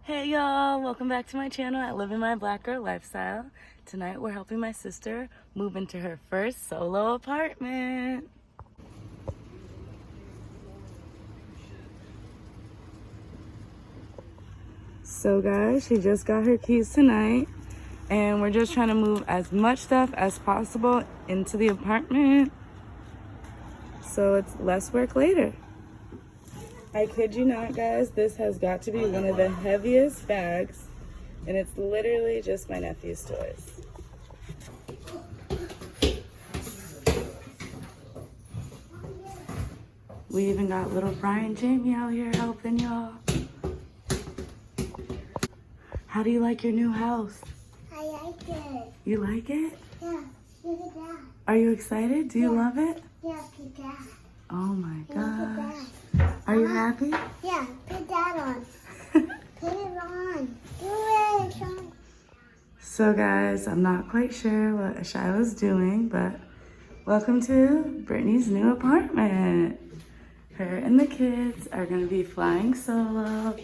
Hey y'all, welcome back to my channel at Living My Black Girl Lifestyle. Tonight we're helping my sister move into her first solo apartment. So guys, she just got her keys tonight and we're just trying to move as much stuff as possible into the apartment so it's less work later. I kid you not, guys, this has got to be one of the heaviest bags, and it's literally just my nephew's toys. We even got little Brian Jamie out here helping y'all. How do you like your new house? I like it. You like it? Yeah, look at that. Are you excited? Do you love it? Yeah, look at that. Oh my Look at gosh. that. Are you happy? Yeah, put that on. Put it on. Do it, Sean. So guys, I'm not quite sure what Shiloh's doing, but welcome to Brittany's new apartment. Her and the kids are gonna be flying solo,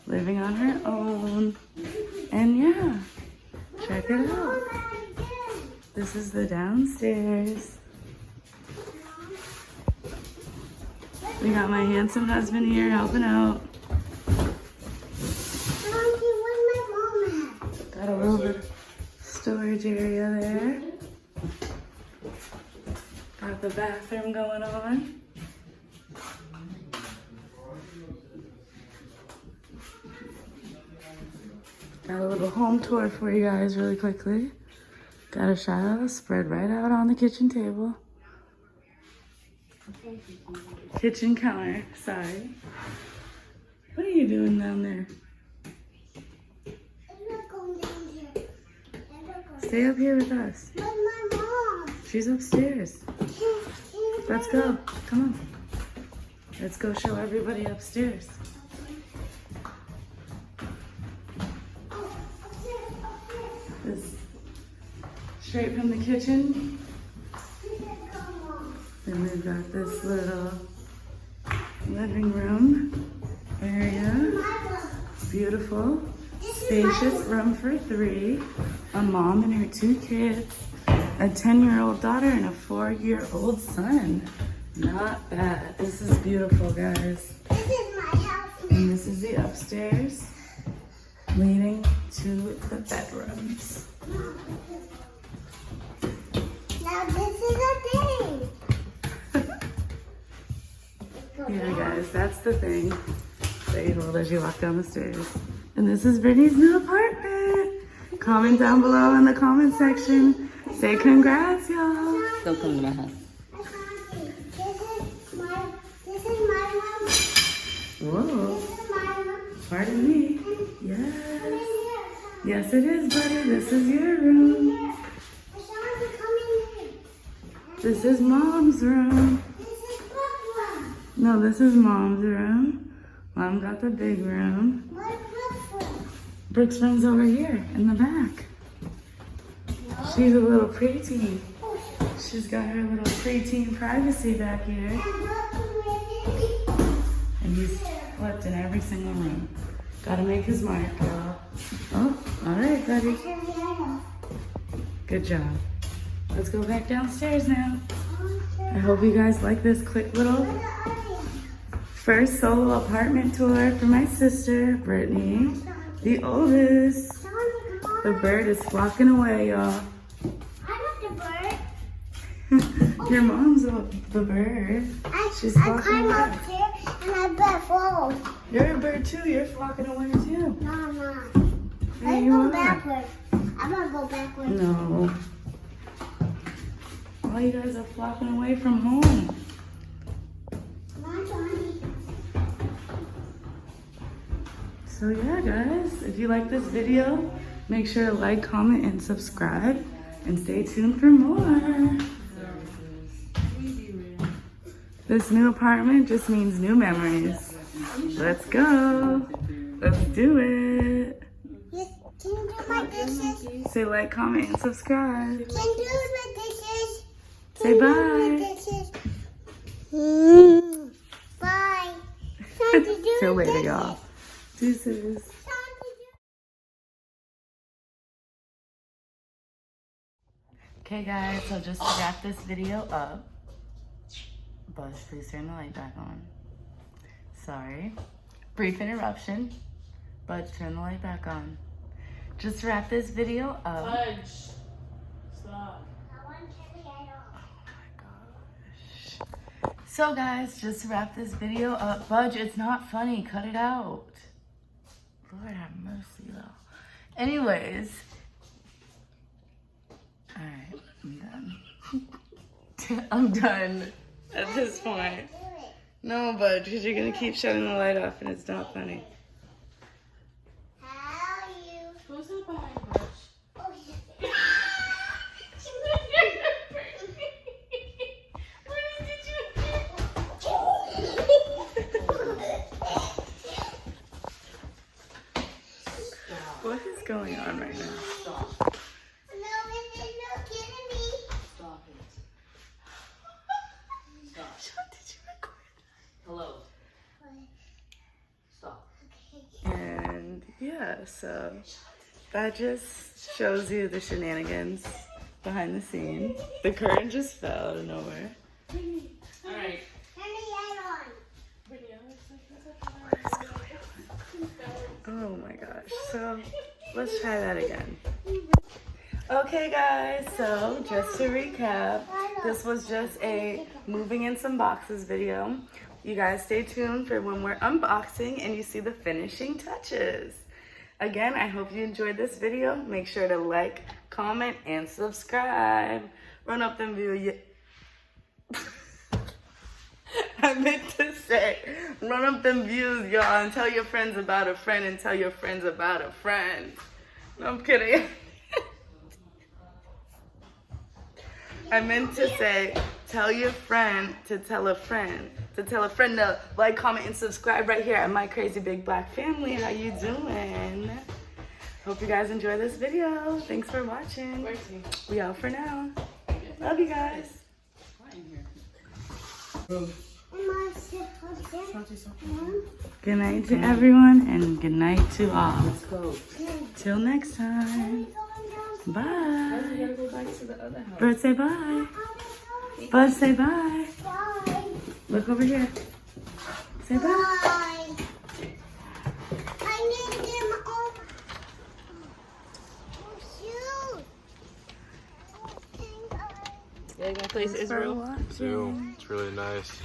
living on her own, and yeah, check it out. This is the downstairs. We got my handsome husband here helping out. Auntie, where's my mom at? Got a little bit of storage area there. Got the bathroom going on. Got a little home tour for you guys really quickly. Got a Shiloh spread right out on the kitchen table. Kitchen counter, sorry. What are you doing down there? I'm not going down here. I'm not going. Stay up here with us. Where's my mom? She's upstairs. Let's go. Come on. Let's go show everybody upstairs. This straight from the kitchen. Then we've got this little living room area. Beautiful, spacious room for three. A mom and her two kids, a 10-year-old daughter, and a 4-year-old son. Not bad. This is beautiful, guys. This is my house. And this is the upstairs leading to the bedrooms. Now this is a thing. Yeah, guys, that's the thing that you hold as you walk down the stairs. And this is Brittany's new apartment. Comment down below in the comment section. Say congrats, y'all. Don't come to my house. This is my room. Whoa, This is my room. pardon me. Yes. Come in here. Yes, it is, buddy. This is your room. Here. Sean, come in here. This is Mom's room. This is Brooke's room. No, this is Mom's room. Mom got the big room. Where's Brooke's room? Brooke's room's over here in the back. She's a little preteen. She's got her little preteen privacy back here. And Brooke's room. And he's slept in every single room. Gotta make his mark, y'all. Oh, all right, buddy. Good job. Let's go back downstairs now. I hope you guys like this quick little first solo apartment tour for my sister, Brittany, the oldest. The bird is flocking away, y'all. I'm not the bird. Your mom's the bird. She's I flocking climb away. up here and I bet fall. You're a bird too. You're flocking away too. No, I'm not. There Let's you go are. backwards. I'm gonna go backwards. No. All you guys are flocking away from home. Come on, Johnny. So yeah, guys, if you like this video, make sure to like, comment, and subscribe. And stay tuned for more. This new apartment just means new memories. Let's go. Let's do it. Yes, can you do my dishes? Say like, comment, and subscribe. Can you do my dishes? Say Do bye. my dishes? Bye. Time to do Till the later, dishes. y'all. Deuces. Time to do Okay guys, so just to wrap this video up, Buzz, please turn the light back on. Sorry. Brief interruption. Buzz, turn the light back on. Just to wrap this video up. Fudge. Stop. I want to turn the light off. Oh my gosh. So guys, just to wrap this video up, Budge, it's not funny. Cut it out. Lord have mercy, though. Anyways. Alright, I'm done. I'm done at this point. Do it. No, Budge, because you're going to keep shutting the light off and it's not funny. How you? Who's that behind Fudge? Oh, yeah. What is going on right now? Stop. No, it is not kidding me. Stop it. Stop. Sean, did you record? Hello. Stop. And yeah, so that just shows you the shenanigans behind the scenes. The curtain just fell out of nowhere. Alright. Turn the light on. Oh my gosh. So let's try that again. Okay guys, so just to recap, this was just a moving in some boxes video. You guys stay tuned for when we're unboxing and you see the finishing touches. Again, I hope you enjoyed this video. Make sure to like, comment, and subscribe. Run up them views. I meant to say, run up them views, y'all, and tell your friends about a friend and tell your friends about a friend. No, I'm kidding. I meant to say, tell your friend to tell a friend. To tell a friend to like, comment, and subscribe right here at My Crazy Big Black Family. How you doing? Hope you guys enjoy this video. Thanks for watching. Where's he? We out for now. Love you guys. Why in here? Mom, sit down. Good night to everyone and good night to all. Let's go. Till next time. We Bye. gotta go back to the other house. Bird, say bye. Buzz, say bye. Bye. Look over here. Say bye. Bye. I need them all. Oh, shoot. Yeah, you gonna place For Israel? watching. Zoo. It's really nice.